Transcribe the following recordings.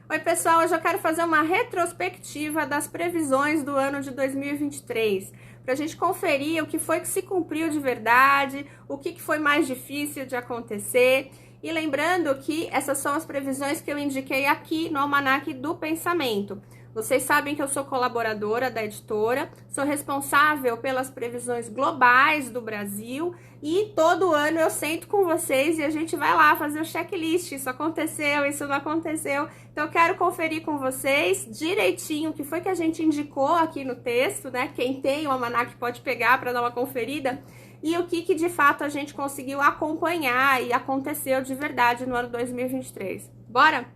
Oi, pessoal, hoje eu quero fazer uma retrospectiva das previsões do ano de 2023, para a gente conferir o que foi que se cumpriu de verdade, o que foi mais difícil de acontecer. E lembrando que essas são as previsões que eu indiquei aqui no Almanaque do Pensamento. Vocês sabem que eu sou colaboradora da editora, sou responsável pelas previsões globais do Brasil e todo ano eu sento com vocês e a gente vai lá fazer o checklist. Isso aconteceu, isso não aconteceu. Então eu quero conferir com vocês direitinho o que foi que a gente indicou aqui no texto, né? Quem tem o Almanaque pode pegar para dar uma conferida. E o que de fato a gente conseguiu acompanhar e aconteceu de verdade no ano 2023. Bora?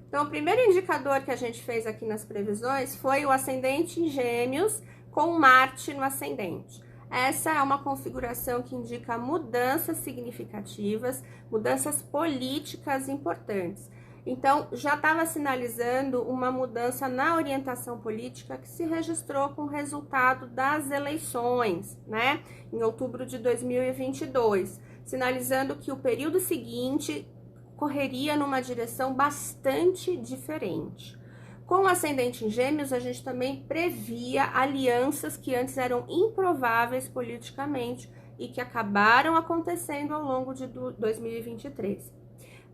Então, o primeiro indicador que a gente fez aqui nas previsões foi o ascendente em Gêmeos com Marte no ascendente. Essa é uma configuração que indica mudanças significativas, mudanças políticas importantes. Então, já estava sinalizando uma mudança na orientação política que se registrou com o resultado das eleições, né, em outubro de 2022, sinalizando que o período seguinte correria numa direção bastante diferente. Com o ascendente em Gêmeos, a gente também previa alianças que antes eram improváveis politicamente e que acabaram acontecendo ao longo de 2023.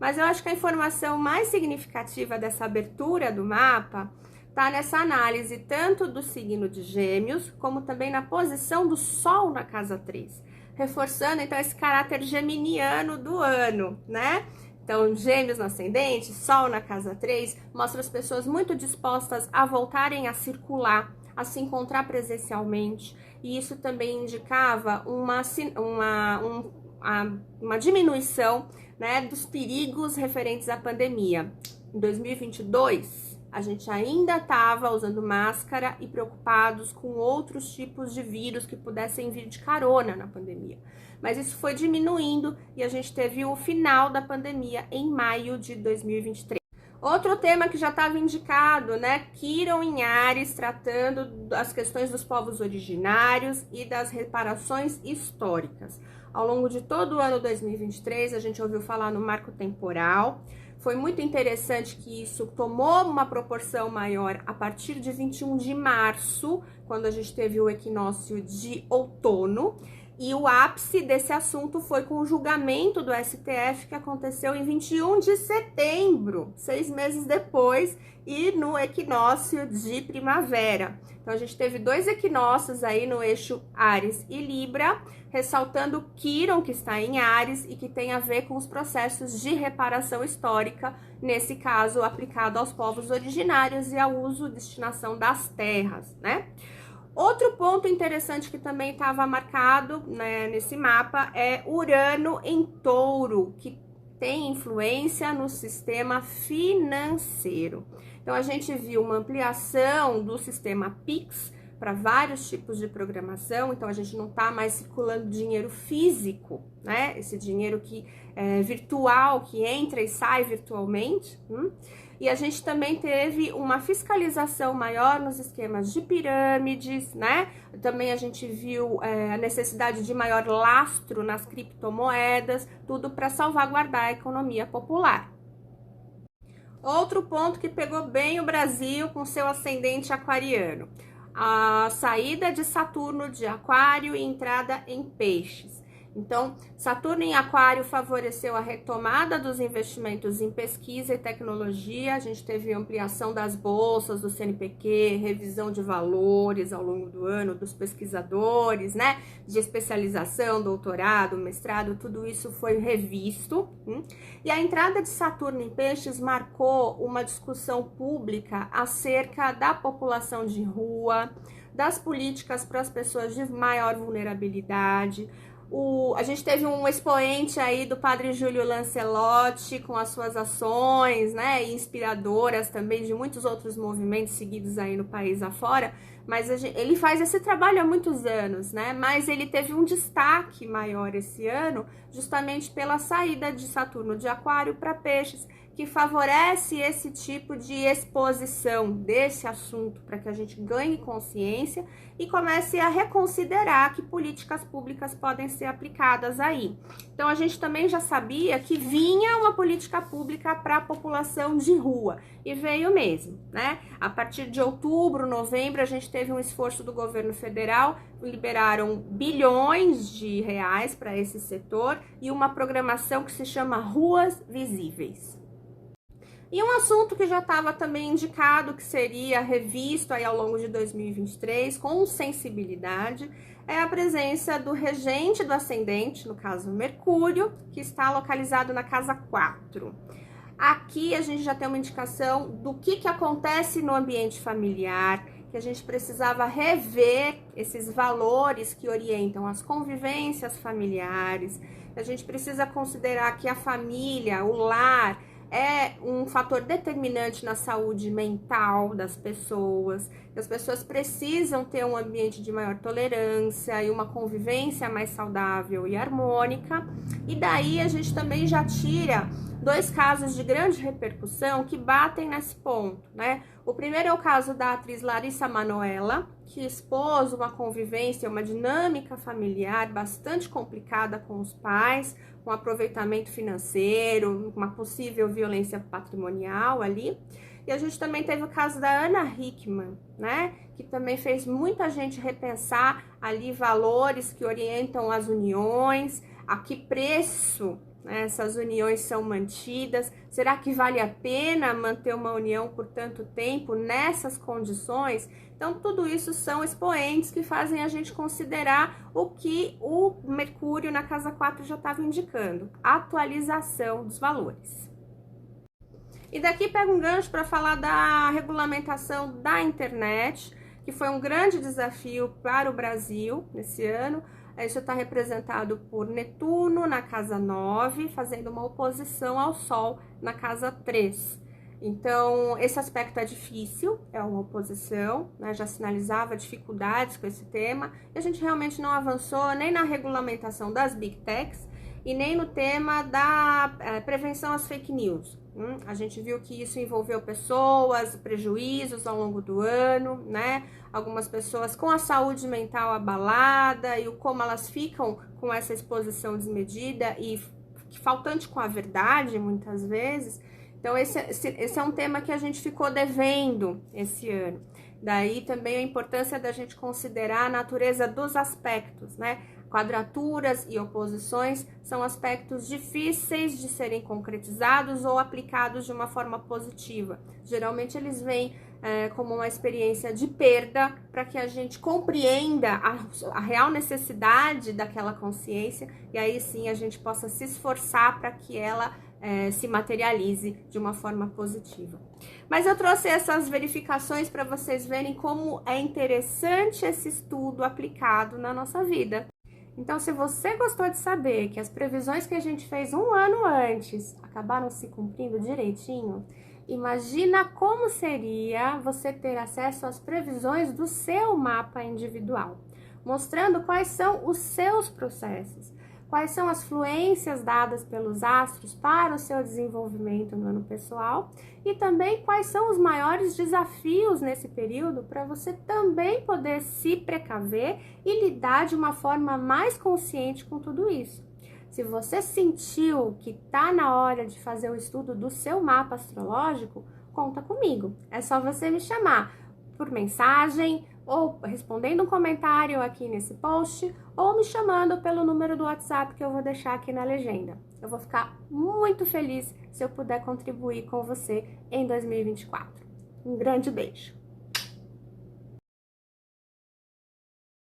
Mas eu acho que a informação mais significativa dessa abertura do mapa está nessa análise tanto do signo de Gêmeos, como também na posição do Sol na casa 3, reforçando então esse caráter geminiano do ano, né? Então, Gêmeos no ascendente, Sol na casa 3, mostra as pessoas muito dispostas a voltarem a circular, a se encontrar presencialmente. E isso também indicava uma diminuição, né, dos perigos referentes à pandemia. Em 2022, a gente ainda estava usando máscara e preocupados com outros tipos de vírus que pudessem vir de carona na pandemia. Mas isso foi diminuindo e a gente teve o final da pandemia em maio de 2023. Outro tema que já estava indicado, né? Quirón em Áries, tratando das questões dos povos originários e das reparações históricas. Ao longo de todo o ano 2023, a gente ouviu falar no marco temporal. Foi muito interessante que isso tomou uma proporção maior a partir de 21 de março, quando a gente teve o equinócio de outono. E o ápice desse assunto foi com o julgamento do STF, que aconteceu em 21 de setembro, 6 meses depois, e no equinócio de primavera. Então, a gente teve 2 equinócios aí no eixo Áries e Libra, ressaltando Quirón, que está em Áries e que tem a ver com os processos de reparação histórica, nesse caso aplicado aos povos originários e ao uso e destinação das terras, né? Outro ponto interessante que também estava marcado, né, nesse mapa é Urano em Touro, que tem influência no sistema financeiro. Então, a gente viu uma ampliação do sistema Pix para vários tipos de programação. Então, a gente não está mais circulando dinheiro físico, né? Esse dinheiro que é virtual, que entra e sai virtualmente. E a gente também teve uma fiscalização maior nos esquemas de pirâmides, né? Também a gente viu a necessidade de maior lastro nas criptomoedas, tudo para salvaguardar a economia popular. Outro ponto que pegou bem o Brasil com seu ascendente aquariano: a saída de Saturno de Aquário e entrada em Peixes. Então, Saturno em Aquário favoreceu a retomada dos investimentos em pesquisa e tecnologia. A gente teve ampliação das bolsas do CNPq, revisão de valores ao longo do ano dos pesquisadores, né? De especialização, doutorado, mestrado, tudo isso foi revisto. E a entrada de Saturno em Peixes marcou uma discussão pública acerca da população de rua, das políticas para as pessoas de maior vulnerabilidade. A gente teve um expoente aí do padre Júlio Lancelotti com as suas ações, né, inspiradoras também de muitos outros movimentos seguidos aí no país afora, mas ele faz esse trabalho há muitos anos, né, mas ele teve um destaque maior esse ano justamente pela saída de Saturno de Aquário para Peixes, que favorece esse tipo de exposição desse assunto para que a gente ganhe consciência e comece a reconsiderar que políticas públicas podem ser aplicadas aí. Então, a gente também já sabia que vinha uma política pública para a população de rua, e veio mesmo, né? A partir de outubro, novembro, a gente teve um esforço do governo federal, liberaram bilhões de reais para esse setor e uma programação que se chama Ruas Visíveis. E um assunto que já estava também indicado que seria revisto aí ao longo de 2023 com sensibilidade é a presença do regente do ascendente, no caso Mercúrio, que está localizado na casa 4. Aqui a gente já tem uma indicação do que acontece no ambiente familiar, que a gente precisava rever esses valores que orientam as convivências familiares. A gente precisa considerar que a família, o lar, é um fator determinante na saúde mental das pessoas. As pessoas precisam ter um ambiente de maior tolerância e uma convivência mais saudável e harmônica. E daí a gente também já tira 2 casos de grande repercussão que batem nesse ponto, né? O primeiro é o caso da atriz Larissa Manoela, que expôs uma convivência, uma dinâmica familiar bastante complicada com os pais, com aproveitamento financeiro, uma possível violência patrimonial ali. E a gente também teve o caso da Ana Hickman, né? Que também fez muita gente repensar ali valores que orientam as uniões, a que preço essas uniões são mantidas. Será que vale a pena manter uma união por tanto tempo nessas condições? Então, tudo isso são expoentes que fazem a gente considerar o que o Mercúrio na casa 4 já estava indicando, atualização dos valores. E daqui pega um gancho para falar da regulamentação da internet, que foi um grande desafio para o Brasil nesse ano. Isso está representado por Netuno na casa 9, fazendo uma oposição ao Sol na casa 3. Então, esse aspecto é difícil, é uma oposição, né? Já sinalizava dificuldades com esse tema, e a gente realmente não avançou nem na regulamentação das Big Techs e nem no tema da prevenção às fake news. A gente viu que isso envolveu pessoas, prejuízos ao longo do ano, né? Algumas pessoas com a saúde mental abalada e o como elas ficam com essa exposição desmedida e faltante com a verdade, muitas vezes. Então, esse é um tema que a gente ficou devendo esse ano. Daí também a importância da gente considerar a natureza dos aspectos, né? Quadraturas e oposições são aspectos difíceis de serem concretizados ou aplicados de uma forma positiva. Geralmente eles vêm como uma experiência de perda para que a gente compreenda a real necessidade daquela consciência e aí sim a gente possa se esforçar para que ela se materialize de uma forma positiva. Mas eu trouxe essas verificações para vocês verem como é interessante esse estudo aplicado na nossa vida. Então, se você gostou de saber que as previsões que a gente fez um ano antes acabaram se cumprindo direitinho, imagina como seria você ter acesso às previsões do seu mapa individual, mostrando quais são os seus processos, quais são as fluências dadas pelos astros para o seu desenvolvimento no ano pessoal e também quais são os maiores desafios nesse período para você também poder se precaver e lidar de uma forma mais consciente com tudo isso. Se você sentiu que está na hora de fazer o estudo do seu mapa astrológico, conta comigo. É só você me chamar por mensagem, ou respondendo um comentário aqui nesse post, ou me chamando pelo número do WhatsApp que eu vou deixar aqui na legenda. Eu vou ficar muito feliz se eu puder contribuir com você em 2024. Um grande beijo!